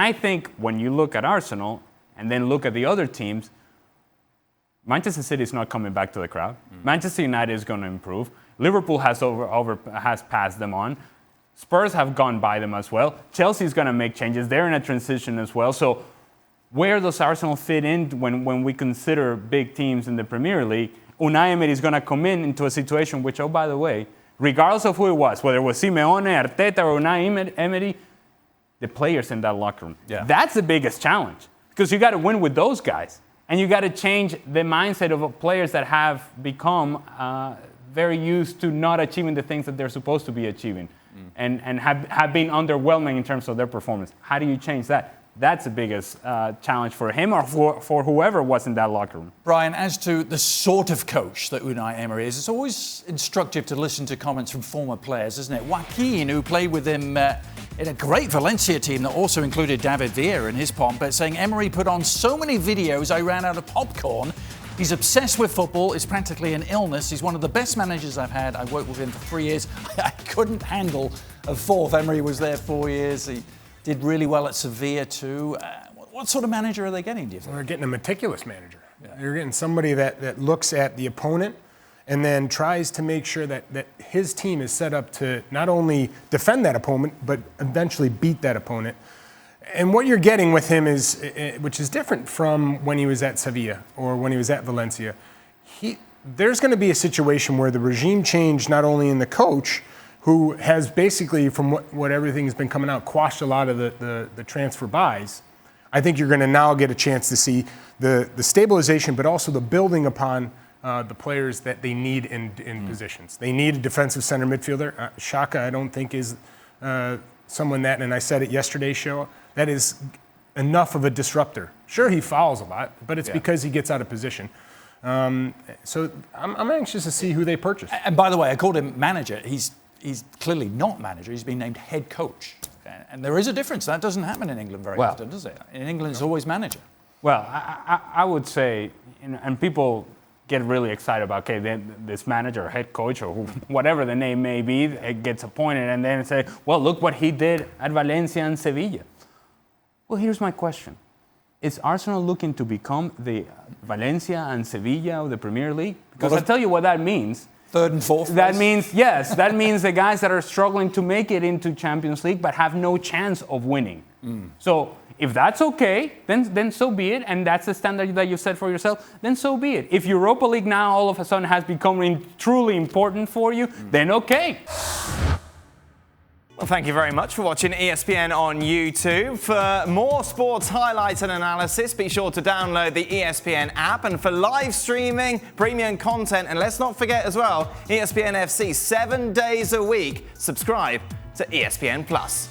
I think when you look at Arsenal and then look at the other teams, Manchester City is not coming back to the crowd. Manchester United is going to improve. Liverpool has has passed them on. Spurs have gone by them as well. Chelsea is going to make changes. They're in a transition as well. So where does Arsenal fit in when we consider big teams in the Premier League? Unai Emery is going to come into a situation which, oh, by the way, regardless of who it was, whether it was Simeone, Arteta, or Unai Emery, the players in that locker room. Yeah. That's the biggest challenge because you got to win with those guys. And you got to change the mindset of players that have become very used to not achieving the things that they're supposed to be achieving and have been underwhelming in terms of their performance. How do you change that? That's the biggest challenge for him or for whoever was in that locker room. Brian, as to the sort of coach that Unai Emery is, it's always instructive to listen to comments from former players, isn't it? Joaquin, who played with him in a great Valencia team that also included David Villa in his pomp, but saying Emery put on so many videos I ran out of popcorn. He's obsessed with football. It's practically an illness. He's one of the best managers I've had. I worked with him for 3 years. I couldn't handle a fourth. Emery was there 4 years. He did really well at Sevilla too. What sort of manager are they getting, do you think? They're getting a meticulous manager. Yeah. They're getting somebody that looks at the opponent and then tries to make sure that his team is set up to not only defend that opponent, but eventually beat that opponent. And what you're getting with him is, which is different from when he was at Sevilla or when he was at Valencia, there's going to be a situation where the regime change not only in the coach, who has basically, from what everything's been coming out, quashed a lot of the transfer buys. I think you're going to now get a chance to see the stabilization, but also the building upon the players that they need in positions. They need a defensive center midfielder. Xhaka, I don't think, is someone that, and I said it yesterday's show, that is enough of a disruptor. Sure, he fouls a lot, but it's because he gets out of position. So I'm anxious to see who they purchase. And by the way, I called him manager. He's clearly not manager. He's been named head coach. And there is a difference. That doesn't happen in England very often, does it? In England, it's always manager. Well, I would say, and people get really excited about, okay, then this manager or head coach or whatever the name may be, it gets appointed and then say, well, look what he did at Valencia and Sevilla. Well, here's my question. Is Arsenal looking to become the Valencia and Sevilla of the Premier League? Because I'll tell you what that means. Third and fourth. That means, yes, that means the guys that are struggling to make it into Champions League but have no chance of winning. So if that's okay, then so be it, and that's the standard that you set for yourself, then so be it. If Europa League now all of a sudden has become truly important for you, then okay. Well, thank you very much for watching ESPN on YouTube. For more sports highlights and analysis, be sure to download the ESPN app. And for live streaming, premium content, and let's not forget as well, ESPN FC 7 days a week. Subscribe to ESPN Plus.